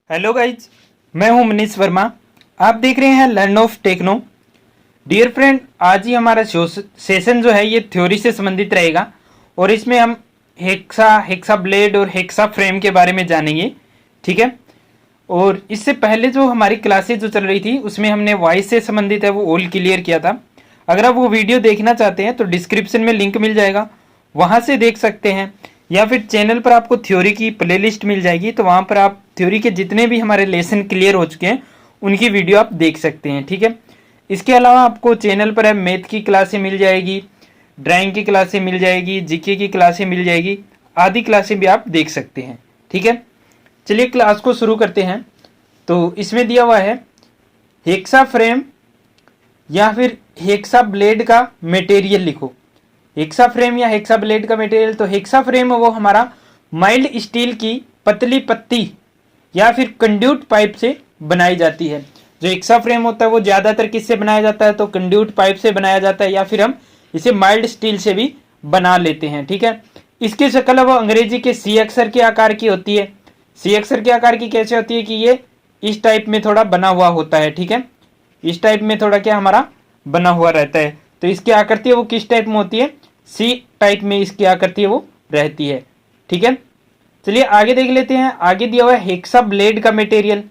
Hello guys, मैं हूं मनीष वर्मा। आप देख रहे हैं learn of techno. Dear friend, आज ही हमारा सेशन जो है ये थ्योरी से संबंधित रहेगा और इसमें हम हेक्सा ब्लेड और हेक्सा फ्रेम के बारे में जानेंगे। ठीक है। और इससे पहले जो हमारी क्लासेज जो चल रही थी उसमें हमने वॉइस से संबंधित है वो ऑल क्लियर किया था। अगर आप वो वीडियो देखना चाहते हैं तो डिस्क्रिप्शन में लिंक मिल जाएगा, वहाँ से देख सकते हैं, या फिर चैनल पर आपको थ्योरी की प्लेलिस्ट मिल जाएगी तो वहाँ पर आप थ्योरी के जितने भी हमारे लेसन क्लियर हो चुके हैं उनकी वीडियो आप देख सकते हैं। ठीक है। इसके अलावा आपको चैनल पर है मैथ की क्लासें मिल जाएगी, ड्राइंग की क्लासें मिल जाएगी, जीके की क्लासें मिल जाएगी, आदि क्लासें भी आप देख सकते हैं। ठीक है। चलिए क्लास को शुरू करते हैं। तो इसमें दिया हुआ है हेक्सा फ्रेम या फिर हेक्सा ब्लेड का मटेरियल लिखो। हेक्सा फ्रेम या हेक्सा ब्लेड का मटेरियल, तो हेक्सा फ्रेम वो हमारा माइल्ड स्टील की पतली पत्ती या फिर कंड्यूट पाइप से बनाई जाती है। जो हेक्सा फ्रेम होता है वो ज़्यादातर किससे बनाया जाता है, तो कंड्यूट पाइप से बनाया जाता है, या फिर हम इसे माइल्ड स्टील से भी बना लेते हैं। ठीक है। इसकी शक्ल वो अंग्रेजी के सी अक्षर के आकार की होती है। सी अक्षर के आकार की कैसे होती है कि ये इस टाइप में थोड़ा बना हुआ होता है। ठीक है। इस टाइप में थोड़ा क्या हमारा बना हुआ रहता है। तो इसकी आकृति वो किस टाइप में होती है, सी टाइप में इसकी आकृति वो रहती है। ठीक है। चलिए आगे देख लेते हैं। आगे दिया हुआ है हेक्सा ब्लेड का मटेरियल।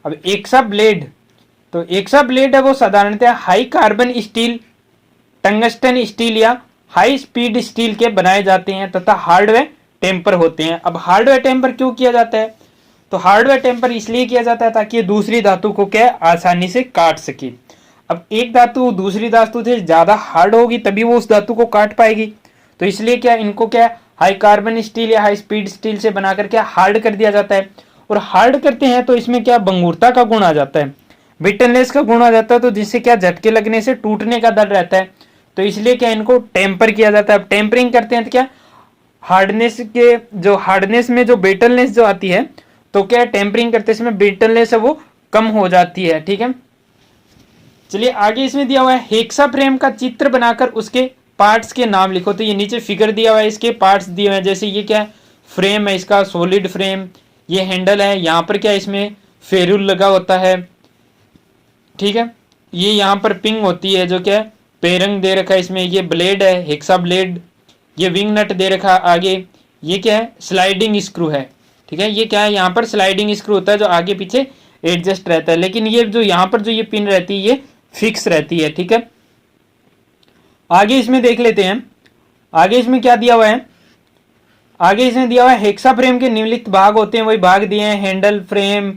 अब हेक्सा ब्लेड, तो हेक्सा ब्लेड है वो साधारणतः high carbon steel, tungsten steel या हाई स्पीड स्टील के बनाए जाते हैं तथा हार्डवेयर टेम्पर होते हैं। अब हार्डवेयर टेम्पर क्यों किया जाता है, तो हार्डवेयर टेम्पर इसलिए किया जाता है ताकि दूसरी धातु को क्या आसानी से काट सके। अब एक धातु दूसरी धातु से ज्यादा हार्ड होगी तभी वो उस धातु को काट पाएगी, तो इसलिए क्या इनको क्या हाई कार्बन स्टील या हाई स्पीड स्टील से बनाकर क्या हार्ड कर दिया जाता है। और हार्ड करते हैं तो इसमें क्या भंगुरता का गुण आ जाता है, ब्रिटलनेस का गुण आ जाता है, तो जिससे क्या झटके लगने से टूटने का डर रहता है। तो इसलिए क्या इनको टेम्पर किया जाता है। अब टेम्परिंग करते हैं तो क्या हार्डनेस के जो हार्डनेस में जो ब्रिटलनेस जो आती है, तो क्या टेम्परिंग करते समय ब्रिटलनेस है वो कम हो जाती है। ठीक है। चलिए आगे इसमें दिया हुआ है हेक्सा फ्रेम का चित्र बनाकर उसके पार्ट्स के नाम लिखो। तो ये नीचे फिगर दिया हुआ है, इसके पार्ट्स दिए हुए हैं। जैसे ये क्या फ्रेम है, इसका सॉलिड फ्रेम, ये हैंडल है, यहाँ पर क्या इसमें फेरुल लगा होता है। ठीक है। ये यहाँ पर पिंग होती है जो क्या पेरंग दे रखा है इसमें, ये ब्लेड है हेक्सा ब्लेड, ये विंग नट दे रखा है आगे, ये क्या है स्लाइडिंग स्क्रू है। ठीक है। ये क्या है यहाँ पर स्लाइडिंग स्क्रू होता है जो आगे पीछे एडजस्ट रहता है, लेकिन ये जो यहाँ पर जो ये पिन रहती है ये फिक्स रहती है। ठीक है। आगे इसमें देख लेते हैं। आगे इसमें क्या दिया हुआ है, आगे इसमें दिया हुआ है हेक्सा फ्रेम के निम्नलिखित भाग होते हैं, वही भाग दिए हैं handle, frame,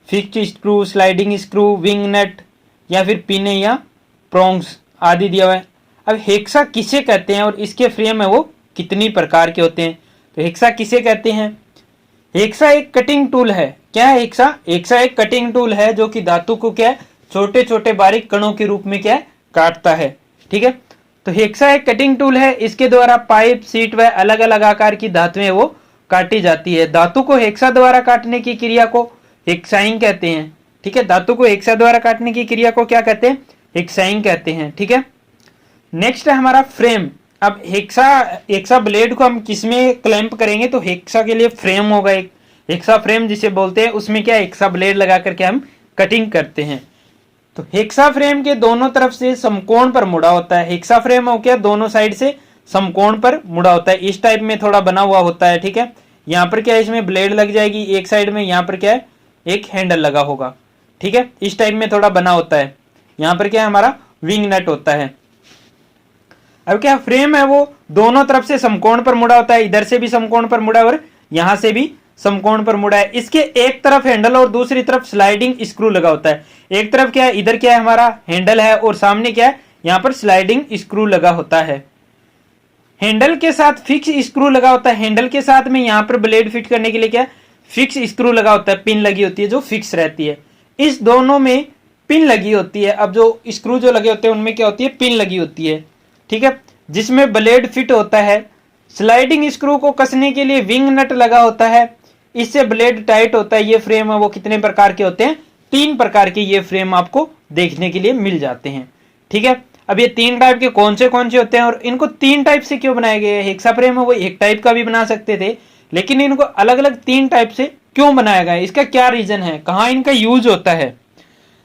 fixed screw, sliding screw, wing nut या फिर पिन या प्रोंग्स आदि दिया हुआ है। अब हेक्सा किसे कहते हैं और इसके फ्रेम है वो कितनी प्रकार के होते हैं, तो हेक्सा किसे कहते हैं। हेक्सा एक कटिंग टूल है। क्या है हेक्सा, हेक्सा एक कटिंग टूल है जो कि धातु को क्या है छोटे छोटे बारीक कणों के रूप में क्या है काटता है। ठीक है। तो हेक्सा एक कटिंग टूल है, इसके द्वारा पाइप, सीट व अलग अलग आकार की धातुएं वो काटी जाती है। धातु को हेक्सा द्वारा काटने की क्रिया को हेक्साइंग कहते हैं। ठीक है। धातु को हेक्सा द्वारा काटने की क्रिया को क्या कहते हैं, हेक्साइंग कहते हैं। ठीक है। नेक्स्ट है हमारा फ्रेम। अब हेक्सा ब्लेड को हम किसमें क्लैंप करेंगे, तो हेक्सा के लिए फ्रेम होगा एक, हेक्सा फ्रेम जिसे बोलते हैं, उसमें क्या हेक्सा ब्लेड लगा करके हम कटिंग करते हैं। तो हेक्सा फ्रेम के दोनों तरफ से समकोण पर मुड़ा होता है। हेक्सा फ्रेम हो क्या दोनों साइड से समकोण पर मुड़ा होता है, इस टाइप में थोड़ा बना हुआ होता है। ठीक है। यहाँ पर क्या है इसमें ब्लेड लग जाएगी एक साइड में, यहाँ पर क्या है एक हैंडल लगा होगा। ठीक है। इस टाइप में थोड़ा बना होता है। यहाँ पर क्या है हमारा विंग नट होता है। अब क्या फ्रेम है वो दोनों तरफ से समकोण पर मुड़ा होता है, इधर से भी समकोण पर मुड़ा और यहाँ से भी समकोण पर मुड़ा है। इसके एक तरफ हैंडल और दूसरी तरफ स्लाइडिंग स्क्रू लगा होता है। एक तरफ क्या है इधर क्या है हमारा हैंडल है और सामने क्या है यहाँ पर स्लाइडिंग स्क्रू लगा होता है। हैंडल के साथ फिक्स स्क्रू लगा होता है। हैंडल के साथ में यहाँ पर ब्लेड फिट करने के लिए क्या फिक्स स्क्रू लगा होता है, पिन लगी होती है जो फिक्स रहती है। इस दोनों में पिन लगी होती है। अब जो स्क्रू जो लगे होते हैं उनमें क्या होती है पिन लगी होती है। ठीक है। जिसमें ब्लेड फिट होता है। स्लाइडिंग स्क्रू को कसने के लिए विंग नट लगा होता है, इससे ब्लेड टाइट होता है। ये फ्रेम है वो कितने प्रकार के होते हैं, 3 प्रकार के ये फ्रेम आपको देखने के लिए मिल जाते हैं। ठीक है। अब ये 3 टाइप के कौन से होते हैं और इनको 3 टाइप से क्यों बनाए गए हैं। हेक्सा फ्रेम है वो एक टाइप का भी बना सकते थे, लेकिन इनको अलग अलग 3 टाइप से क्यों बनाया गया है, इसका क्या रीजन है, कहाँ इनका यूज होता है,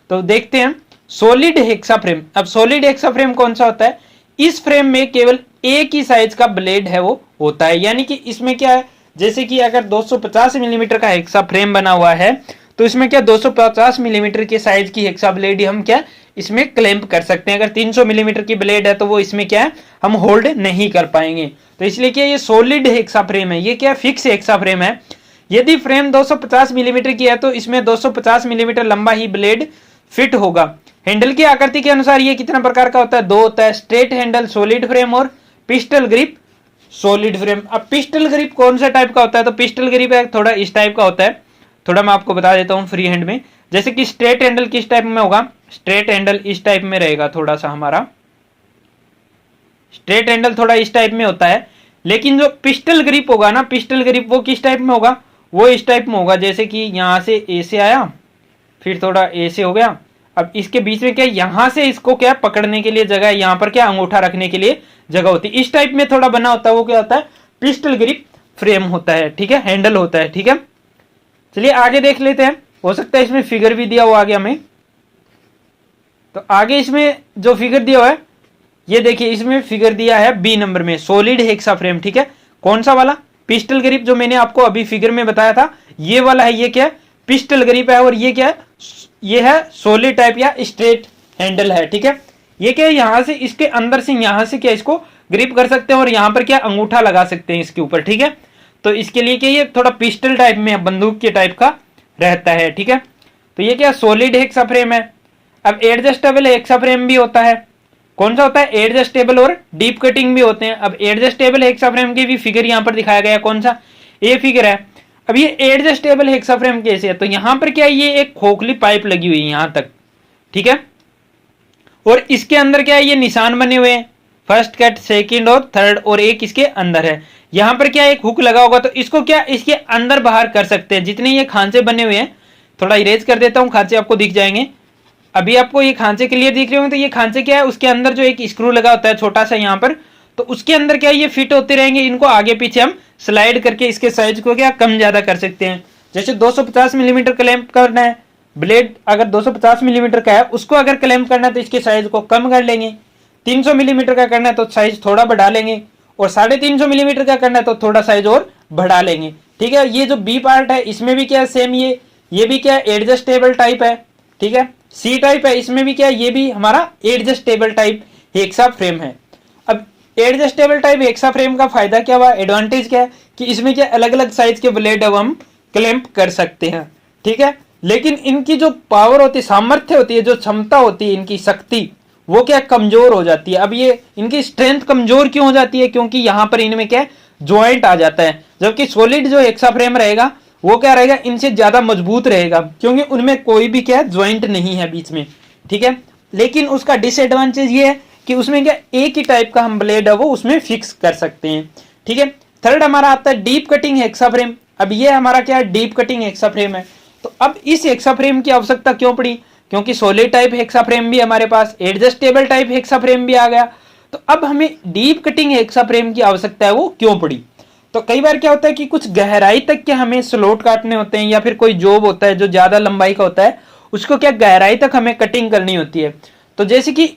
तो देखते हैं। Solid hexa frame. अब सॉलिड हेक्सा फ्रेम कौन सा होता है, इस फ्रेम में केवल एक ही साइज का ब्लेड है वो होता है, यानी कि इसमें क्या है, जैसे कि अगर 250 मिलीमीटर का हेक्सा फ्रेम बना हुआ है तो इसमें क्या 250 मिलीमीटर के साइज की हेक्सा ब्लेड हम क्या इसमें क्लैंप कर सकते हैं। अगर 300 मिलीमीटर की ब्लेड है तो वो इसमें क्या है हम होल्ड नहीं कर पाएंगे। तो इसलिए क्या ये सॉलिड हेक्सा फ्रेम है, ये क्या फिक्स हेक्सा फ्रेम है। यदि फ्रेम 250 मिलीमीटर की है तो इसमें 250 मिलीमीटर लंबा ही ब्लेड फिट होगा। हैंडल की आकृति के अनुसार ये कितना प्रकार का होता है, दो होता है, स्ट्रेट हैंडल सॉलिड फ्रेम और पिस्टल ग्रिप सॉलिड फ्रेम। अब पिस्टल ग्रिप कौन सा टाइप का होता है, तो पिस्टल ग्रिप है थोड़ा इस टाइप का होता है, थोड़ा मैं आपको बता देता हूँ फ्री हैंड में। जैसे कि स्ट्रेट हैंडल किस टाइप में होगा, स्ट्रेट हैंडल इस टाइप में रहेगा, थोड़ा सा हमारा स्ट्रेट हैंडल थोड़ा इस टाइप में होता है। लेकिन जो पिस्टल ग्रिप होगा ना, पिस्टल ग्रिप वो किस टाइप में होगा, वो इस टाइप में होगा, जैसे कि यहां से ए से आया, फिर थोड़ा ए से हो गया, अब इसके बीच में क्या यहां से इसको क्या पकड़ने के लिए जगह है, यहां पर क्या अंगूठा रखने के लिए जगह होती है, इस टाइप में थोड़ा बना होता है, वो क्या होता है पिस्टल ग्रिप फ्रेम होता है, ठीक है, हैंडल होता है, ठीक है। चलिए आगे देख लेते हैं, हो सकता है इसमें फिगर भी दिया हुआ आगे हमें, तो आगे इसमें जो फिगर दिया हुआ है ये देखिए, इसमें फिगर दिया है बी नंबर में, सॉलिड हेक्सा फ्रेम, ठीक है। कौन सा वाला, पिस्टल ग्रिप, जो मैंने आपको अभी फिगर में बताया था ये वाला है, ये क्या है पिस्टल ग्रिप है, और ये क्या है, ये है सॉलिड टाइप या स्ट्रेट हैंडल है, ठीक है। ये क्या है, यहां से इसके अंदर से यहां से क्या इसको ग्रिप कर सकते हैं और यहां पर क्या अंगूठा लगा सकते हैं इसके ऊपर, ठीक है। तो इसके लिए क्या ये थोड़ा पिस्टल टाइप में बंदूक के टाइप का रहता है, ठीक है। तो ये क्या सॉलिड हेक्सा फ्रेम है। अब एडजस्टेबल हेक्सा फ्रेम भी होता है, कौन सा होता है, एडजस्टेबल और डीप कटिंग भी होते हैं। अब एडजस्टेबल हेक्सा फ्रेम की भी फिगर यहाँ पर दिखाया गया है, कौन सा, ये फिगर है। अब ये एडजस्टेबल हेक्सा फ्रेम कैसे है, तो यहां पर क्या ये एक खोखली पाइप लगी हुई है यहां तक, ठीक है, और इसके अंदर क्या है ये निशान बने हुए हैं, फर्स्ट कट, सेकंड और थर्ड, और एक इसके अंदर है। यहां पर क्या एक हुक लगा होगा, तो इसको क्या इसके अंदर बाहर कर सकते हैं। जितने ये खांचे बने हुए हैं, थोड़ा इरेज कर देता हूं, खांचे आपको दिख जाएंगे। अभी आपको ये खांचे क्लियर दिख रहे होंगे, तो ये खांचे क्या है, उसके अंदर जो एक स्क्रू लगा होता है छोटा सा यहाँ पर, तो उसके अंदर क्या है ये फिट होते रहेंगे। इनको आगे पीछे हम स्लाइड करके इसके साइज को क्या कम ज्यादा कर सकते हैं। जैसे 250 मिलीमीटर क्लैंप करना है, ब्लेड अगर 250 मिलीमीटर का है उसको अगर क्लैंप करना है तो इसके साइज को कम कर लेंगे। 300 मिलीमीटर का करना है तो साइज थोड़ा बढ़ा लेंगे, और 350 मिलीमीटर का करना है तो थोड़ा साइज और बढ़ा लेंगे, ठीक है। ये जो बी पार्ट है इसमें भी क्या सेम, ये भी क्या एडजस्टेबल टाइप है, ठीक है। सी टाइप है, इसमें भी क्या ये भी हमारा एडजस्टेबल टाइप हेक्सा फ्रेम है। अब एडजस्टेबल टाइप हेक्सा फ्रेम का फायदा क्या हुआ, एडवांटेज क्या है कि इसमें क्या अलग अलग साइज के ब्लेड अब हम क्लैंप कर सकते हैं, ठीक है। लेकिन इनकी जो पावर होती है, सामर्थ्य होती है, जो क्षमता होती है, इनकी शक्ति, वो क्या कमजोर हो जाती है। अब ये इनकी स्ट्रेंथ कमजोर क्यों हो जाती है, क्योंकि यहां पर इनमें क्या ज्वाइंट आ जाता है, जबकि सॉलिड जो हेक्सा फ्रेम रहेगा वो क्या रहेगा इनसे ज्यादा मजबूत रहेगा, क्योंकि उनमें कोई भी क्या ज्वाइंट नहीं है बीच में, ठीक है। लेकिन उसका डिसएडवांटेज ये है कि उसमें क्या एक ही टाइप का हम ब्लेड है वो उसमें फिक्स कर सकते हैं, ठीक है। थर्ड हमारा आता है डीप कटिंग हेक्सा फ्रेम। अब ये हमारा क्या है डीप कटिंग हेक्सा फ्रेम है। तो अब इस हेक्सा फ्रेम की आवश्यकता क्यों पड़ी, क्योंकि सॉलिड टाइप हेक्सा फ्रेम भी हमारे पास, एडजस्टेबल टाइप हेक्सा फ्रेम भी आ गया, तो अब हमें डीप कटिंग हेक्सा फ्रेम की आवश्यकता है वो क्यों पड़ी। तो कई बार क्या होता है कि कुछ गहराई तक के हमें स्लॉट काटने होते हैं, या फिर कोई जॉब होता है जो ज्यादा लंबाई का होता है उसको क्या गहराई तक हमें कटिंग करनी होती है। तो जैसे कि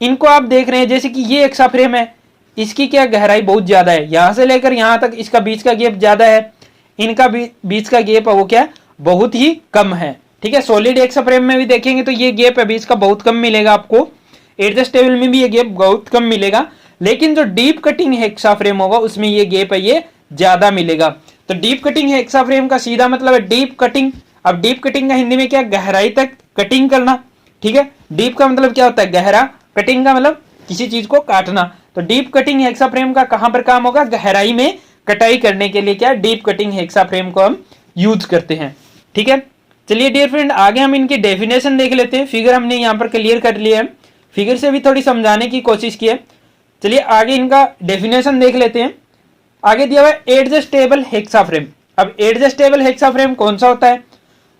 इनको आप देख रहे हैं, जैसे कि ये हेक्सा फ्रेम है, इसकी क्या गहराई बहुत ज्यादा है, यहां से लेकर यहां तक इसका बीच का गैप ज्यादा है, इनका बीच का गैप है वो क्या बहुत ही कम है, ठीक है। सॉलिड हेक्सा फ्रेम में भी देखेंगे तो ये गैप है बीच का बहुत कम मिलेगा आपको, एडजस्टेबल में भी ये गैप बहुत कम मिलेगा, लेकिन जो डीप कटिंग हेक्सा फ्रेम होगा उसमें ये गैप है ये ज्यादा मिलेगा। तो डीप कटिंग हेक्सा फ्रेम का सीधा मतलब है डीप कटिंग। अब डीप कटिंग का हिंदी में क्या गहराई तक कटिंग करना, ठीक है। डीप का मतलब क्या होता है गहरा, कटिंग का मतलब किसी चीज को काटना। तो डीप कटिंग हेक्सा फ्रेम का कहां पर काम होगा, गहराई में कटाई करने के लिए क्या डीप कटिंग हेक्सा फ्रेम को हम यूज करते हैं, ठीक है। चलिए डियर फ्रेंड आगे हम इनकी डेफिनेशन देख लेते हैं। फिगर हमने यहाँ पर क्लियर कर लिया है, फिगर से भी थोड़ी समझाने की कोशिश की है। चलिए आगे इनका डेफिनेशन देख लेते हैं। आगे दिया हुआ है एडजस्टेबल हेक्सा फ्रेम। अब एडजस्टेबल हेक्सा फ्रेम कौन सा होता है,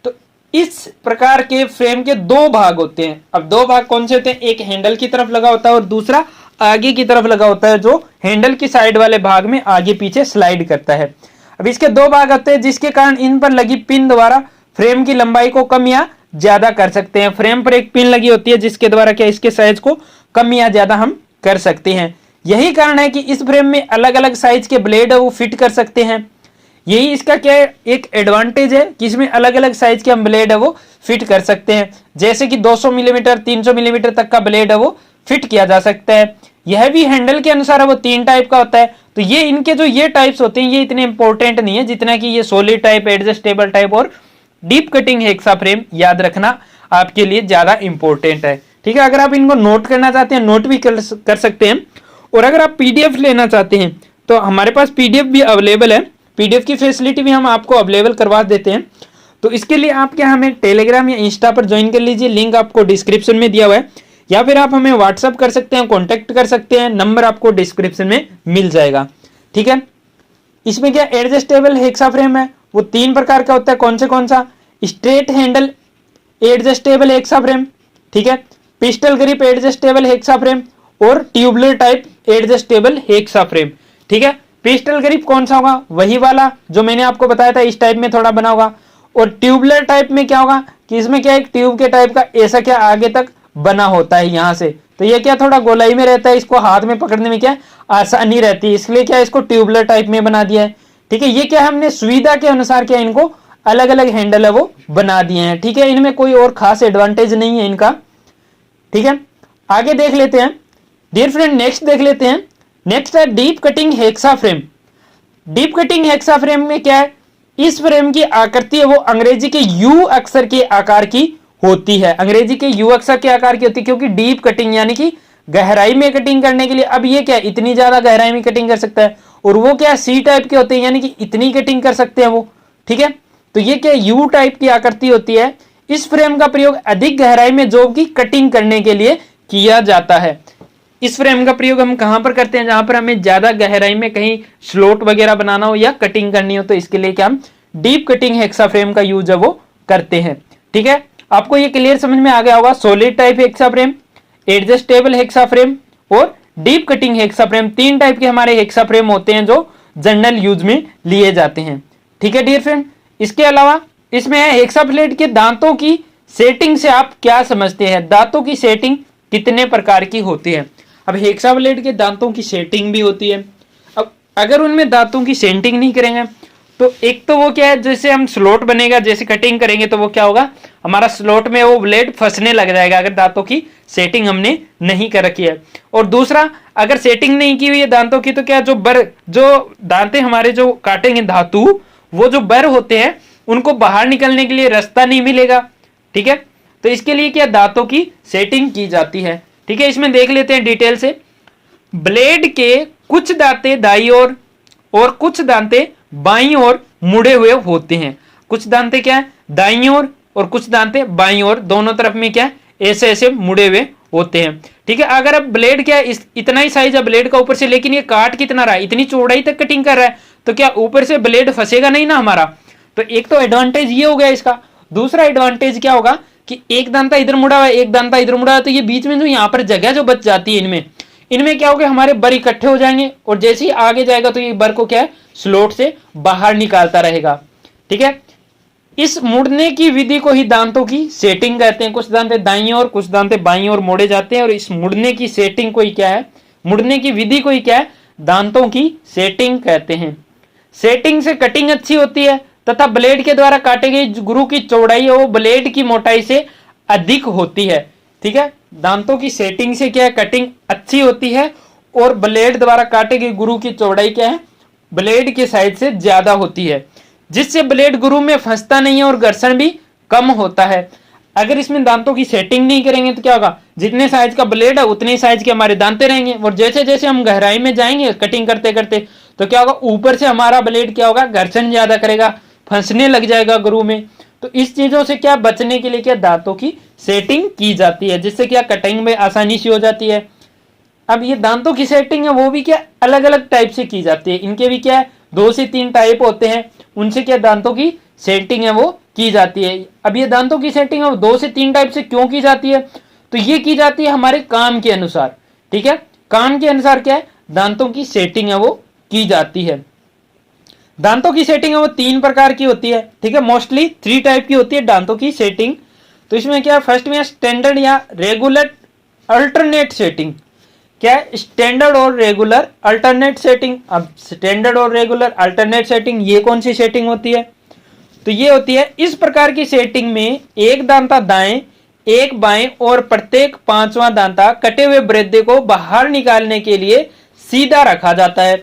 तो इस प्रकार के फ्रेम के दो भाग होते हैं। अब दो भाग कौन से होते हैं, एक हैंडल की तरफ लगा होता है और दूसरा आगे की तरफ लगा होता है, जो हैंडल की साइड वाले भाग में आगे पीछे स्लाइड करता है। अब इसके दो भाग होते हैं, जिसके कारण इन पर लगी पिन द्वारा फ्रेम की लंबाई को कम या ज्यादा कर सकते हैं। फ्रेम पर एक पिन लगी होती है जिसके द्वारा क्या इसके साइज को कम या ज्यादा हम कर सकते हैं। यही कारण है कि इस फ्रेम में अलग अलग साइज के ब्लेड है वो फिट कर सकते हैं। यही इसका क्या है, एक एडवांटेज है कि इसमें अलग अलग साइज के हम ब्लेड है वो फिट कर सकते हैं। जैसे कि 200 मिलीमीटर 300 मिलीमीटर तक का ब्लेड है वो फिट किया जा सकता है। यह भी हैंडल के अनुसार है वो 3 टाइप का होता है। तो ये इनके जो ये टाइप्स होते हैं ये इतने इंपॉर्टेंट नहीं है जितना कि ये सॉलिड टाइप, एडजस्टेबल टाइप और डीप कटिंग हेक्सा फ्रेम याद रखना आपके लिए ज्यादा इंपॉर्टेंट है। ठीक है, अगर आप इनको नोट करना चाहते हैं नोट भी कर सकते हैं। और अगर आप पीडीएफ लेना चाहते हैं तो हमारे पास पीडीएफ भी अवेलेबल है। पीडीएफ की फैसिलिटी भी हम आपको अवेलेबल करवा देते हैं। तो इसके लिए आप क्या हमें टेलीग्राम या इंस्टा पर ज्वाइन कर लीजिए, लिंक आपको डिस्क्रिप्शन में दिया हुआ है, या फिर आप हमें व्हाट्सअप कर सकते हैं, कॉन्टेक्ट कर सकते हैं, नंबर आपको डिस्क्रिप्शन में मिल जाएगा। ठीक है, इसमें क्या एडजस्टेबल हेक्सा फ्रेम है वो 3 प्रकार का होता है। कौन सा? Straight handle adjustable hexa frame, ठीक है, pistol grip adjustable hexa frame और tubular type adjustable hexa frame. ठीक है, पिस्टल ग्रिप कौन सा होगा? वही वाला जो मैंने आपको बताया था, इस टाइप में थोड़ा बना होगा। और ट्यूबलर टाइप में क्या होगा कि इसमें क्या एक ट्यूब के टाइप का ऐसा क्या आगे तक बना होता है यहां से, तो ये क्या थोड़ा गोलाई में रहता है, इसको हाथ में पकड़ने में क्या आसानी रहती है, इसलिए क्या इसको ट्यूबलर टाइप में बना दिया है। ठीक है, ये क्या हमने सुविधा के अनुसार क्या इनको अलग अलग हैंडल है वो बना दिए हैं। ठीक है, इनमें कोई और खास एडवांटेज नहीं है इनका। ठीक है, आगे देख लेते हैं डियर फ्रेंड, नेक्स्ट देख लेते हैं। नेक्स्ट है deep cutting hexa frame. Deep cutting hexa frame में क्या है, इस फ्रेम की आकृति है वो अंग्रेजी के यू अक्षर के आकार की होती है। अंग्रेजी के यू अक्षर के आकार की होती है क्योंकि डीप कटिंग यानी कि गहराई में कटिंग करने के लिए। अब ये क्या इतनी ज्यादा गहराई में कटिंग कर सकता है, और वो क्या सी टाइप के होते हैं यानी कि इतनी कटिंग कर सकते हैं वो। ठीक है, तो ये क्या यू टाइप की आकृति होती है। इस फ्रेम का प्रयोग अधिक गहराई में जॉब की कटिंग करने के लिए किया जाता है। इस फ्रेम का प्रयोग हम कहां पर करते हैं, जहां पर हमें ज्यादा गहराई में कहीं स्लॉट वगैरह बनाना हो या कटिंग करनी हो, तो इसके लिए क्या हम डीप कटिंग हेक्सा फ्रेम का यूज है वो करते हैं। ठीक है, आपको ये क्लियर समझ में आ गया होगा। Solid type hexa frame, adjustable hexa frame और deep cutting hexa frame, 3 type के हमारे हेक्सा फ्रेम होते हैं जो जनरल यूज में लिए जाते हैं। ठीक है डियर फ्रेंड, इसके अलावा इसमें है हेक्सा ब्लेड के दांतों की सेटिंग से आप क्या समझते हैं, दांतों की सेटिंग कितने प्रकार की होती है। अब हेक्सा ब्लेड के दांतों की सेटिंग भी होती है। अब अगर उनमें दांतों की सेटिंग नहीं करेंगे तो एक तो वो क्या है, जैसे हम स्लॉट बनेगा, जैसे कटिंग करेंगे तो वो क्या होगा, हमारा स्लॉट में वो ब्लेड फंसने लग जाएगा अगर दांतों की सेटिंग हमने नहीं कर रखी है। और दूसरा, अगर सेटिंग नहीं की हुई है दांतों की तो क्या जो दांतें हमारे जो काटेंगे धातु, वो जो बर होते हैं उनको बाहर निकलने के लिए रास्ता नहीं मिलेगा। ठीक है, तो इसके लिए क्या दांतों की सेटिंग की जाती है। ठीक है, इसमें देख लेते हैं डिटेल से। ब्लेड के कुछ दांते दाईं ओर और कुछ दांते बाईं ओर मुड़े हुए होते हैं। कुछ दांते क्या है दाईं ओर और कुछ दांते बाईं ओर, दोनों तरफ में क्या ऐसे ऐसे मुड़े हुए होते हैं। ठीक है, अगर अब ब्लेड क्या है इतना ही साइज है ब्लेड का ऊपर से, लेकिन ये काट कितना रहा है, इतनी चौड़ाई तक कटिंग कर रहा है, तो क्या ऊपर से ब्लेड फंसेगा नहीं ना हमारा। तो एक तो एडवांटेज ये हो गया इसका। दूसरा एडवांटेज क्या होगा कि एक दांता इधर मुड़ा हुआ है, एक दांता इधर मुड़ा हुआ है, तो ये बीच में जो यहाँ पर जगह जो बच जाती है इनमें क्या होगा, हमारे बर इकट्ठे हो जाएंगे और जैसे ही आगे जाएगा तो ये बर को क्या है स्लॉट से बाहर निकालता रहेगा। ठीक है, इस मुड़ने की विधि को ही दांतों की सेटिंग कहते हैं। कुछ दांते दाईं ओर कुछ दांते बाईं ओर मोड़े जाते हैं और इस मुड़ने की सेटिंग को ही क्या है, मुड़ने की विधि को ही क्या है, दांतों की सेटिंग कहते हैं। सेटिंग से कटिंग अच्छी होती है तथा ब्लेड के द्वारा काटे गई गुरु की चौड़ाई है वो ब्लेड की मोटाई से अधिक होती है। ठीक है, दांतों की सेटिंग से क्या है, कटिंग अच्छी होती है और ब्लेड द्वारा काटे गई गुरु की चौड़ाई क्या है, ब्लेड के साइज से ज्यादा होती है, जिससे ब्लेड गुरु में फंसता नहीं है और घर्षण भी कम होता है। अगर इसमें दांतों की सेटिंग नहीं करेंगे तो क्या होगा, जितने साइज का ब्लेड है उतने साइज के हमारे दांते रहेंगे और जैसे जैसे हम गहराई में जाएंगे कटिंग करते करते तो क्या होगा, ऊपर से हमारा ब्लेड क्या होगा, घर्षण ज्यादा करेगा, फंसने लग जाएगा गुरु में। तो इस चीजों से क्या बचने के लिए क्या दांतों की सेटिंग की जाती है, जिससे क्या कटिंग में आसानी से हो जाती है। अब ये दांतों की सेटिंग है वो भी क्या अलग अलग टाइप से की जाती है। इनके भी क्या 2 से 3 टाइप होते हैं, उनसे क्या दांतों की सेटिंग है वो की जाती है। अब ये दांतों की सेटिंग है वो 2 से 3 टाइप से क्यों की जाती है, तो ये की जाती है हमारे काम के अनुसार। ठीक है, काम के अनुसार क्या है दांतों की सेटिंग है वो की जाती है। दांतों की सेटिंग है वो 3 प्रकार की होती है, ठीक है, मोस्टली 3 टाइप की होती है दांतों की सेटिंग। तो इसमें क्या, फर्स्ट में स्टैंडर्ड या रेगुलर अल्टरनेट सेटिंग। क्या है, स्टैंडर्ड और रेगुलर अल्टरनेट सेटिंग। अब स्टैंडर्ड और रेगुलर अल्टरनेट सेटिंग ये कौन सी सेटिंग होती है, तो ये होती है इस प्रकार की सेटिंग में एक दांता दाएं, एक बाएं और प्रत्येक पांचवा दांता कटे हुए वृद्धि को बाहर निकालने के लिए सीधा रखा जाता है।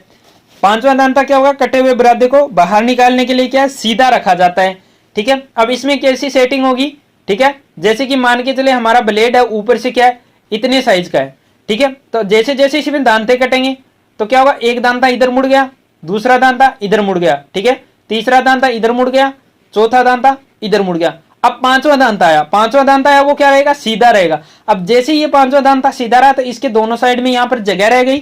पांचवा दांता क्या होगा, कटे हुए वृद्धि को बाहर निकालने के लिए क्या है, सीधा रखा जाता है, ठीक है। अब इसमें कैसी सेटिंग होगी, ठीक है, जैसे कि मान के चले हमारा ब्लेड है ऊपर से क्या है, इतने साइज का है, ठीक है। तो जैसे जैसे इसमें दांते कटेंगे तो क्या होगा, एक दांता इधर मुड़ गया, दूसरा दांता इधर मुड़ गया, ठीक है, तीसरा दांता इधर मुड़ गया, चौथा दांता इधर मुड़ गया। अब पांचवा दांता आया, पांचवा दांता आया वो क्या रहेगा, सीधा रहेगा। अब जैसे ये पांचवा दांता सीधा रहा तो इसके दोनों साइड में यहां पर जगह रह गई।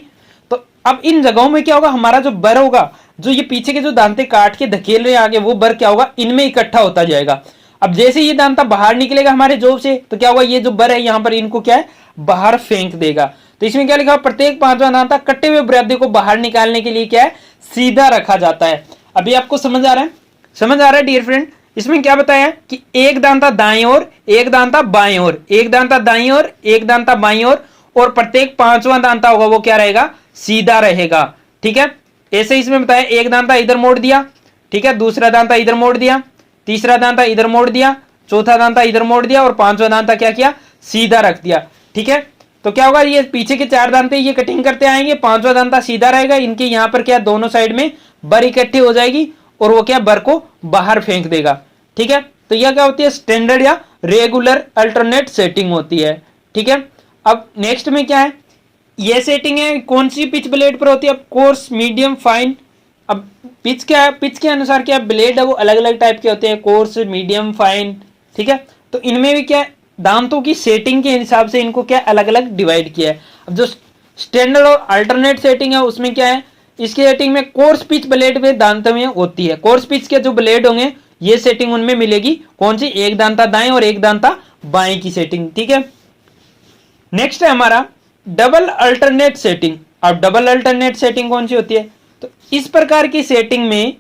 तो अब इन जगहों में क्या होगा, हमारा जो बर होगा, जो ये पीछे के जो दांते काट के धकेल रहे आगे, वो बर क्या होगा, इनमें इकट्ठा होता जाएगा। अब जैसे ये दांता बाहर निकलेगा हमारे जोब से तो क्या होगा, ये जो बर है यहां पर इनको क्या है, बाहर फेंक देगा। तो इसमें क्या लिखा, प्रत्येक पांचवा दांता कटे हुए वृद्धि को बाहर निकालने के लिए क्या है, सीधा रखा जाता है। अभी आपको समझ आ रहा है, समझ आ रहा है डियर फ्रेंड। इसमें क्या बताया कि एक दांता दाएं ओर, एक दांता बाएं ओर, एक दांता दाएं ओर, एक दांता बाएं ओर, और प्रत्येक पांचवा दांता होगा वो क्या रहेगा, सीधा रहेगा, ठीक है। ऐसे इसमें बताया, एक दांता इधर मोड़ दिया, ठीक है, दूसरा दांता इधर मोड़ दिया, तीसरा दांता इधर मोड़ दिया, चौथा दांता इधर मोड़ दिया, और पांचवा दांता क्या किया, सीधा रख दिया, ठीक है। तो क्या होगा, ये पीछे के 4 दांते ये कटिंग करते आएंगे, पांचवा दांता सीधा रहेगा, इनके यहां पर क्या, दोनों साइड में बर इकट्ठी हो जाएगी और वो क्या, बर को बाहर फेंक देगा, ठीक है। तो यह क्या होती है, स्टैंडर्ड या रेगुलर अल्टरनेट सेटिंग होती है, ठीक है। अब नेक्स्ट में क्या है, ये सेटिंग है कौन सी पिच ब्लेड पर होती है, अब कोर्स, मीडियम, फाइन। अब पिच क्या है, पिच के अनुसार क्या ब्लेड है वो अलग अलग टाइप के होते हैं, कोर्स, मीडियम, फाइन, ठीक है। तो इनमें भी क्या, दांतों की सेटिंग के हिसाब से इनको क्या अलग अलग डिवाइड किया है। अब जो स्टैंडर्ड और अल्टरनेट सेटिंग है उसमें क्या है, इसकी सेटिंग में कोर्स पिच ब्लेड में दांतों में होती है, कोर्स पिच के जो ब्लेड होंगे ये सेटिंग उनमें मिलेगी, कौन सी, एक दांता दाएं और एक दांता बाएं की सेटिंग, ठीक है। नेक्स्ट है हमारा डबल अल्टरनेट सेटिंग। अब डबल अल्टरनेट सेटिंग कौन सी होती है, तो इस प्रकार की सेटिंग में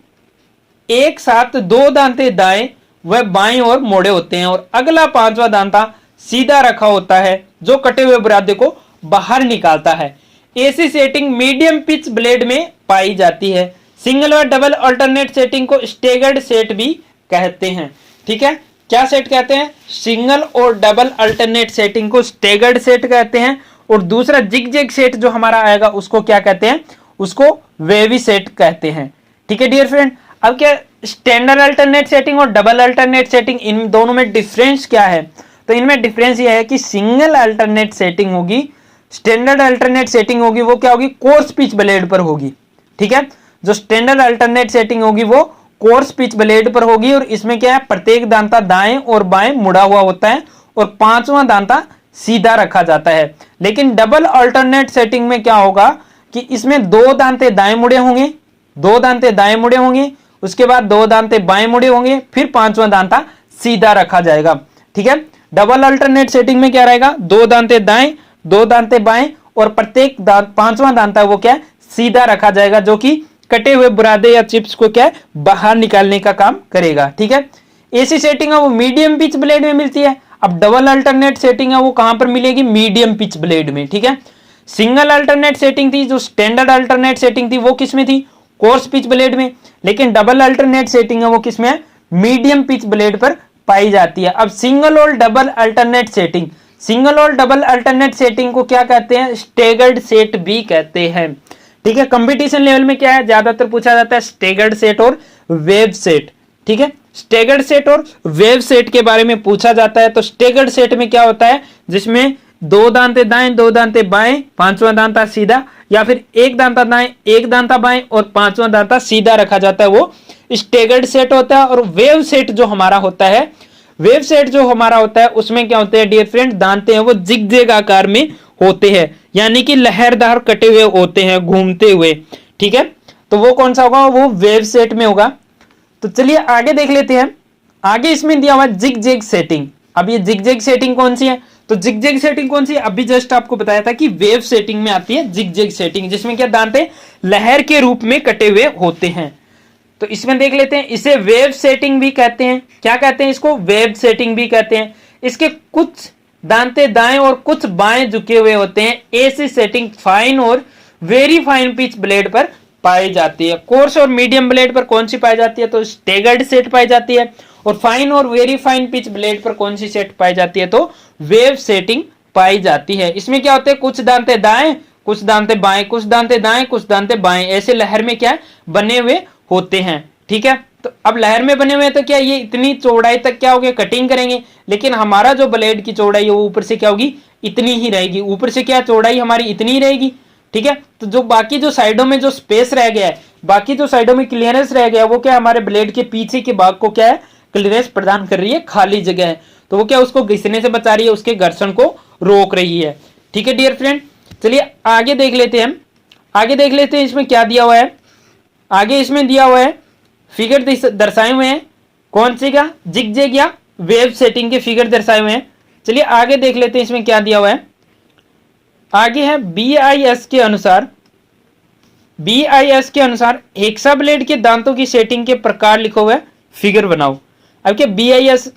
एक साथ 2 दांते दाएं व बाएं और मोड़े होते हैं और अगला पांचवा दांता सीधा रखा होता है जो कटे हुए बुरादे को बाहर निकालता है। ऐसी सेटिंग मीडियम पिच ब्लेड में पाई जाती है। सिंगल व डबल अल्टरनेट सेटिंग को स्टेगर्ड सेट भी कहते हैं, ठीक है। क्या सेट कहते हैं, सिंगल और डबल अल्टरनेट सेटिंग को स्टेगर्ड सेट कहते हैं, और दूसरा जिग-जैग सेट जो हमारा आएगा उसको क्या कहते हैं, उसको वेवी सेट कहते हैं, ठीक है डियर फ्रेंड। अब क्या, स्टैंडर्ड अल्टरनेट सेटिंग और डबल अल्टरनेट सेटिंग, इन दोनों में डिफरेंस क्या है, तो इनमें डिफरेंस यह है कि सिंगल अल्टरनेट सेटिंग होगी, स्टैंडर्ड अल्टरनेट सेटिंग होगी वो क्या होगी, कोर्स पिच ब्लेड पर होगी, ठीक है। जो स्टैंडर्ड अल्टरनेट सेटिंग होगी वो कोर्स पिच ब्लेड पर होगी, और इसमें क्या है, प्रत्येक दांता दाएं और बाएं मुड़ा हुआ होता है और पांचवा दांता सीधा रखा जाता है। लेकिन डबल अल्टरनेट सेटिंग में क्या होगा कि इसमें 2 दांते दाएं मुड़े होंगे, 2 दांते दाएं मुड़े होंगे, उसके बाद 2 दांते बाएं मुड़े होंगे, फिर पांचवा दांता सीधा रखा जाएगा, ठीक है। डबल अल्टरनेट सेटिंग में क्या रहेगा, 2 दांते दाएं, 2 दांते बाएं, और प्रत्येक पांचवा दांता वो क्या सीधा रखा जाएगा, जो कि कटे हुए बुरादे या चिप्स को क्या बाहर निकालने का काम करेगा, ठीक है। ऐसी सेटिंग है वो मीडियम पिच ब्लेड में मिलती है। अब डबल अल्टरनेट सेटिंग है वो कहां पर मिलेगी, मीडियम पिच ब्लेड में, ठीक है। सिंगल अल्टरनेट सेटिंग थी, जो स्टैंडर्ड अल्टरनेट सेटिंग थी वो किसमें थी, कोर्स पिच ब्लेड में। लेकिन डबल अल्टरनेट सेटिंग है वो किसमें है, मीडियम पिच ब्लेड पर पाई जाती है। अब सिंगल और डबल अल्टरनेट सेटिंग, सिंगल और डबल अल्टरनेट सेटिंग को क्या कहते हैं, स्टेगर्ड सेट भी कहते हैं, ठीक है। कंपटीशन लेवल में क्या है, ज्यादातर पूछा जाता है स्टेगर्ड सेट और वेव सेट, ठीक है। स्टेगर्ड सेट और वेव सेट के बारे में पूछा जाता है। तो स्टेगर्ड सेट में क्या होता है, जिसमें 2 दांते दाएं, 2 दांते बाएं, पांचवा दांता सीधा, या फिर एक दांता दाएं, एक दांता बाएं और पांचवा दांता सीधा रखा जाता है, वो स्टेगर्ड सेट होता है। और वेव सेट जो हमारा होता है, वेव सेट जो हमारा होता है उसमें क्या होते हैं डियर फ्रेंड, दांते हैं वो जिग-जैग आकार में होते हैं, यानी कि लहरदार कटे हुए होते हैं, घूमते हुए, ठीक है। तो वो कौन सा होगा, वो वेव सेट में होगा। तो चलिए आगे देख लेते हैं। आगे इसमें दिया हुआ जिग-जैग सेटिंग। अब ये जिग-जैग सेटिंग कौन सी है, तो जिग-जैग सेटिंग कौन सी है, अभी जस्ट आपको बताया था कि वेव सेटिंग में आती है जिग-जैग सेटिंग, जिसमें क्या दांते लहर के रूप में कटे हुए होते हैं। तो इसमें देख लेते हैं, इसे वेव सेटिंग भी कहते हैं। क्या कहते हैं इसको? वेव सेटिंग भी कहते हैं। इसके कुछ दांते दाएं और कुछ बाएं झुके हुए होते हैं। ऐसी सेटिंग फाइन और वेरी फाइन पिच ब्लेड पर पाई जाती है। कोर्स और मीडियम ब्लेड पर कौन सी पाई जाती है? तो स्टेगर्ड सेट पाई जाती है। और फाइन और वेरी फाइन पिच ब्लेड पर कौन सी सेट पाई जाती है? तो वेव सेटिंग पाई जाती है। इसमें क्या होते हैं? कुछ दांते दाएं, कुछ दांते बाएं, कुछ दांते दाएं, कुछ दांते बाएं, ऐसे लहर में क्या बने हुए होते हैं। ठीक है, तो अब लहर में बने हुए तो क्या ये इतनी चौड़ाई तक क्या होगी? कटिंग करेंगे, लेकिन हमारा जो ब्लेड की चौड़ाई है वो ऊपर से क्या होगी? इतनी ही रहेगी। ऊपर से क्या चौड़ाई हमारी इतनी ही रहेगी। ठीक है, तो जो बाकी जो साइडों में जो स्पेस रह गया है, बाकी जो साइडों में क्लियरेंस रह गया है, वो क्या हमारे ब्लेड के पीछे के भाग को क्या है? क्लियरेंस प्रदान कर रही है, खाली जगह है। तो वो क्या उसको घिसने से बचा रही है, उसके घर्षण को रोक रही है। ठीक है डियर फ्रेंड, चलिए आगे देख लेते हैं। हम आगे देख लेते हैं इसमें क्या दिया हुआ है। आगे इसमें दिया हुआ है फिगर दर्शाए हुए हैं। कौन सी का? जिगजैग या वेव सेटिंग के फिगर दर्शाए हुए हैं। चलिए आगे देख लेते हैं इसमें क्या दिया हुआ है। आगे है BIS के अनुसार, BIS के अनुसार हेक्सा ब्लेड के दांतों की सेटिंग के प्रकार लिखा हुआ है, फिगर बनाओ। अब क्या BIS,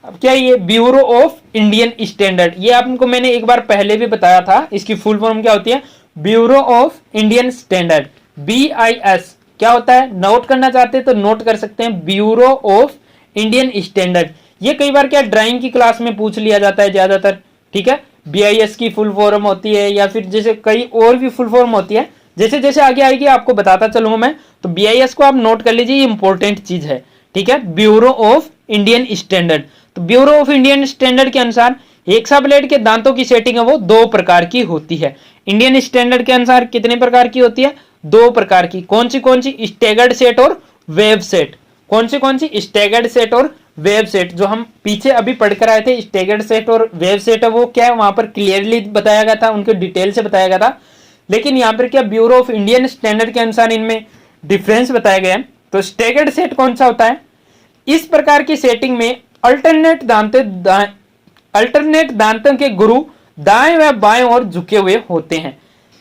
अब क्या ये ब्यूरो ऑफ इंडियन स्टैंडर्ड, ये आपको मैंने एक बार पहले भी बताया था। इसकी फुल फॉर्म क्या होती है? Bureau of Indian standard, BIS। क्या होता है? नोट करना चाहते हैं तो नोट कर सकते हैं, ब्यूरो ऑफ इंडियन स्टैंडर्ड। ये कई बार क्या ड्राइंग की क्लास में पूछ लिया जाता है ज्यादातर। ठीक है, BIS की फुल फॉर्म होती है या फिर जैसे कई और भी फुल फॉर्म होती है। जैसे जैसे आगे आएगी आपको बताता चलूंगा मैं। तो BIS को आप नोट कर लीजिए, ये इंपॉर्टेंट चीज है। ठीक है, ब्यूरो ऑफ इंडियन स्टैंडर्ड। तो ब्यूरो ऑफ इंडियन स्टैंडर्ड के अनुसार हेक्सा ब्लेड के दांतों की सेटिंग है वो 2 प्रकार की होती है। इंडियन स्टैंडर्ड के अनुसार कितने प्रकार की होती है? 2 प्रकार की। कौन सी? स्टैगर्ड सेट और वेव सेट। कौन सी? स्टैगर्ड सेट और वेव सेट। जो हम पीछे अभी पढ़कर आए थे, स्टैगर्ड सेट और वेव सेट है, वो क्या है वहां पर क्लियरली बताया गया था, उनके डिटेल से बताया गया था। लेकिन यहाँ पर क्या ब्यूरो ऑफ इंडियन स्टैंडर्ड के अनुसार इनमें डिफरेंस बताया गया है। तो स्टैगर्ड सेट कौन सा होता है? इस प्रकार की सेटिंग में अल्टरनेट दांतों के गुरु दाएं व बाएं ओर झुके हुए होते हैं,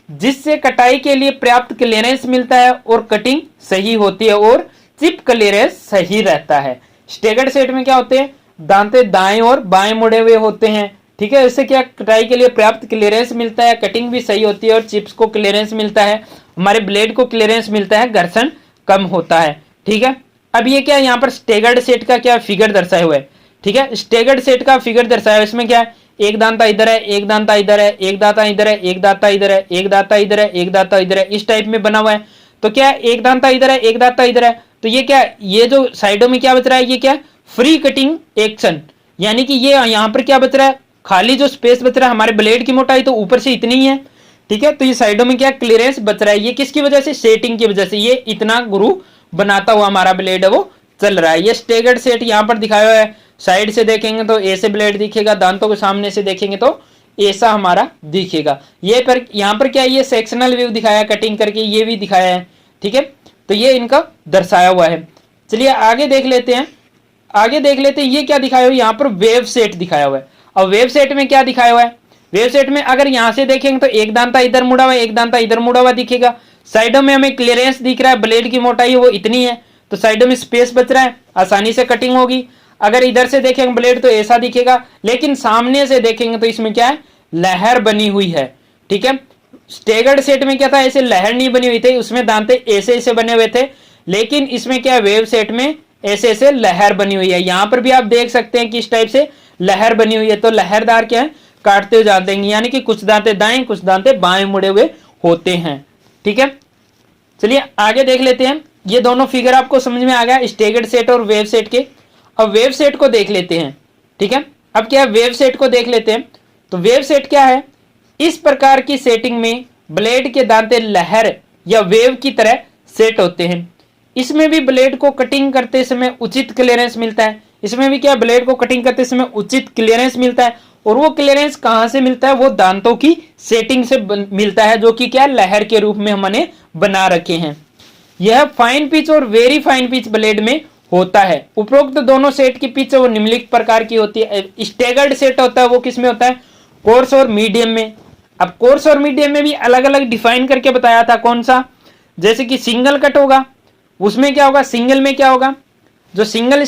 जिससे कटाई के लिए पर्याप्त क्लियरेंस मिलता है और कटिंग सही होती है और चिप क्लियरेंस सही रहता है। स्टैगर्ड सेट में क्या होते हैं? दांते दाएं और बाएं मुड़े हुए होते हैं। ठीक है, इससे क्या कटाई के लिए पर्याप्त क्लियरेंस मिलता है, कटिंग भी सही होती है और चिप्स को क्लियरेंस मिलता है, हमारे ब्लेड को क्लियरेंस मिलता है, घर्षण कम होता है। ठीक है, अब ये क्या यहाँ पर स्टैगर्ड सेट का क्या फिगर दर्शाया हुआ है। ठीक है, स्टैगर्ड सेट का फिगर दर्शाया हुआ है। इसमें क्या है? एक दांता इधर है, एक दांता इधर है, एक दांता इधर है, एक दांता इधर है, एक दांता इधर है, एक दांता इधर है, इस टाइप में बना हुआ है। तो क्या है? एक दांता इधर है, एक दांता इधर है। तो ये क्या है? ये जो साइडों में क्या बच रहा है? ये क्या है? फ्री कटिंग एक्शन, यानी कि ये यहाँ पर क्या बच रहा है? खाली जो स्पेस बच रहा है, हमारे ब्लेड की मोटाई तो ऊपर से इतनी ही है। ठीक है, तो ये साइडों में क्या क्लियरेंस बच रहा है। ये किसकी वजह से? सेटिंग की वजह से। ये इतना गुरु बनाता हुआ हमारा ब्लेड है वो चल रहा है। ये स्टैगर्ड सेट यहाँ पर दिखाया हुआ है। साइड से देखेंगे तो ऐसे ब्लेड दिखेगा, दांतों के सामने से देखेंगे तो ऐसा हमारा दिखेगा। ये पर यहाँ पर क्या है? ये सेक्शनल व्यू दिखाया कटिंग करके, ये भी दिखाया है। ठीक है, तो ये इनका दर्शाया हुआ है। चलिए आगे देख लेते हैं। आगे देख लेते हैं ये क्या दिखाया हुआ है। यहाँ पर वेव सेट दिखाया हुआ है। और वेव सेट में क्या दिखाया हुआ है? वेव सेट में अगर यहां से देखेंगे तो एक दांता इधर मुड़ा हुआ है, एक दांता इधर मुड़ा हुआ दिखेगा। साइडों में हमें क्लियरेंस दिख रहा है, ब्लेड की मोटाई वो इतनी है, तो साइडों में स्पेस बच रहा है, आसानी से कटिंग होगी। अगर इधर से देखेंगे ब्लेड तो ऐसा दिखेगा, लेकिन सामने से देखेंगे तो इसमें क्या है? लहर बनी हुई है। ठीक है, स्टैगर्ड सेट में क्या था? ऐसे लहर नहीं बनी हुई थी, उसमें दांते ऐसे ऐसे बने हुए थे। लेकिन इसमें क्या है? वेव सेट में ऐसे ऐसे लहर बनी हुई है। यहां पर भी आप देख सकते हैं कि इस टाइप से लहर बनी हुई है। तो लहरदार क्या है? काटते हुए जाते हैं, यानी कि कुछ दांते दाएं कुछ दांते बाएं मुड़े हुए होते हैं। ठीक है, चलिए आगे देख लेते हैं। ये दोनों फिगर आपको समझ में आ गया, स्टैगर्ड सेट और वेव सेट के। अब वेव सेट को देख लेते हैं। ठीक है, अब क्या है? वेव सेट को देख लेते हैं। तो वेव सेट क्या है? इस प्रकार की सेटिंग में ब्लेड के दांते लहर या वेव की तरह सेट होते हैं। इसमें भी ब्लेड को कटिंग करते समय उचित क्लियरेंस मिलता है। इसमें भी क्या? ब्लेड को कटिंग करते समय उचित क्लियरेंस मिलता है। और वो क्लियरेंस कहां से मिलता है? वो दांतों की सेटिंग से मिलता है, जो कि क्या? लहर के रूप में हमने बना रखे हैं। यह फाइन पिच और वेरी फाइन पिच ब्लेड में होता है। उपरोक्त दोनों सेट की पिच वो निम्नलिखित प्रकार की होती है। स्टैगर्ड सेट होता है वो किस में होता है? कोर्स और मीडियम में। अब कोर्स और मीडियम में भी अलग अलग डिफाइन करके बताया था। कौन सा? जैसे कि सिंगल कट होगा, उसमें क्या होगा, सिंगल में क्या होगा, जो सिंगल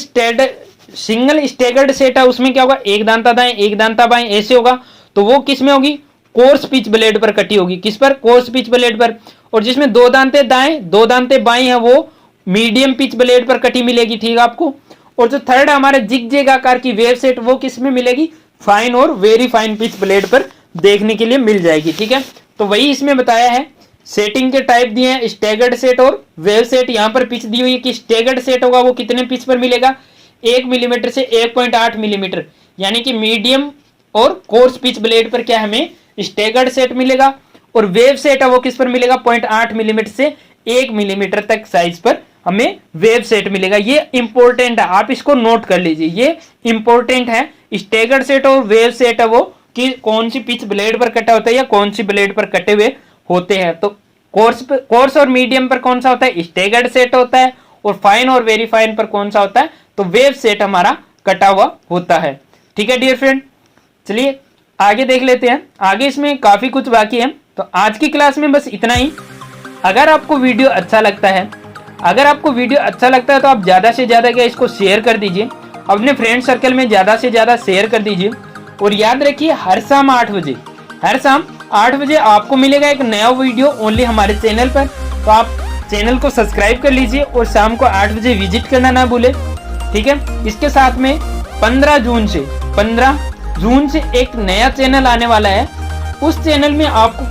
स्टेगर्ड सेट है उसमें क्या होगा, एक दांता दाएं एक दांता बाएं ऐसे होगा, तो वो किस में होगी, कोर्स पिच ब्लेड पर कटी होगी। किस पर, कोर्स पिच ब्लेड पर। और जिसमें दो दांते दाएं दो दांते बाएं है वो मीडियम पिच ब्लेड पर कटी मिलेगी, ठीक है आपको। और जो थर्ड हमारे जिग आकार की वेव सेट वो किस में मिलेगी, फाइन और वेरी फाइन पिच ब्लेड पर देखने के लिए मिल जाएगी, ठीक है। तो वही इसमें बताया है। सेटिंग के टाइप दिए हैं, स्टेगर्ड सेट और वेव सेट। यहाँ पर पिच दी हुई है कि स्टेगर्ड सेट होगा वो कितने पिच पर मिलेगा, 1 मिलीमीटर से 1.8 मिलीमीटर, यानी कि मीडियम और कोर्स पिच ब्लेड पर क्या हमें स्टेगर्ड सेट मिलेगा। और वेव सेट है वो किस पर मिलेगा, 0.8 मिलीमीटर से 1 मिलीमीटर तक साइज पर हमें वेव सेट मिलेगा। ये इंपॉर्टेंट है, आप इसको नोट कर लीजिए, ये इंपॉर्टेंट है। स्टेगर्ड सेट और वेव सेट है वो कि कौन सी पिच ब्लेड पर कटा होता है या कौन सी ब्लेड पर कटे हुए होते हैं। तो कोर्स और मीडियम पर कौन सा होता है, स्टेगर्ड सेट होता है। और फाइन और वेरी फाइन पर कौन सा होता है, तो वेव सेट हमारा कटा हुआ होता है, ठीक है डियर फ्रेंड। चलिए आगे देख लेते हैं, आगे इसमें काफी कुछ बाकी है। तो आज की क्लास में बस इतना ही। अगर आपको वीडियो अच्छा लगता है तो आप ज्यादा से ज्यादा क्या इसको शेयर कर दीजिए, अपने फ्रेंड सर्कल में ज्यादा से ज्यादा शेयर कर दीजिए। और याद रखिए हर शाम 8 बजे आपको मिलेगा एक नया वीडियो ओनली हमारे चैनल पर। तो आप चैनल को सब्सक्राइब कर लीजिए और शाम को 8 बजे विजिट करना ना भूले, ठीक है। इसके साथ में 15 जून से एक नया चैनल आने वाला है। उस चैनल में आपको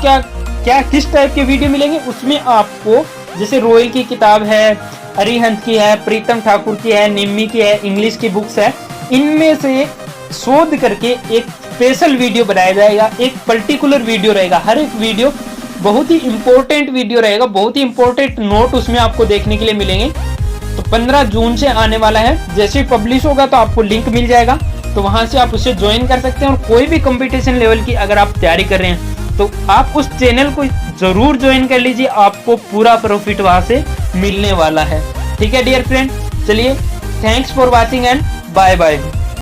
क्या किस टाइप के वीडियो मिलेंगे, उसमें आपको जैसे रोयल की किताब है, अरिहंत की है, प्रीतम ठाकुर की है, निम्मी की है, इंग्लिश की बुक्स है, इनमें से शोध करके एक स्पेशल वीडियो बनाया जाएगा। एक पर्टिकुलर वीडियो रहेगा, हर एक वीडियो बहुत ही इंपॉर्टेंट वीडियो रहेगा, बहुत ही इंपॉर्टेंट नोट उसमें आपको देखने के लिए मिलेंगे। तो 15 जून से आने वाला है। जैसे ही पब्लिश होगा तो आपको लिंक मिल जाएगा, तो वहां से आप उसे ज्वाइन कर सकते हैं। और कोई भी कंपटीशन लेवल की अगर आप तैयारी कर रहे हैं तो आप उस चैनल को जरूर ज्वाइन कर लीजिए, आपको पूरा प्रॉफिट वहां से मिलने वाला है, ठीक है डियर फ्रेंड। चलिए, thanks for watching and bye bye.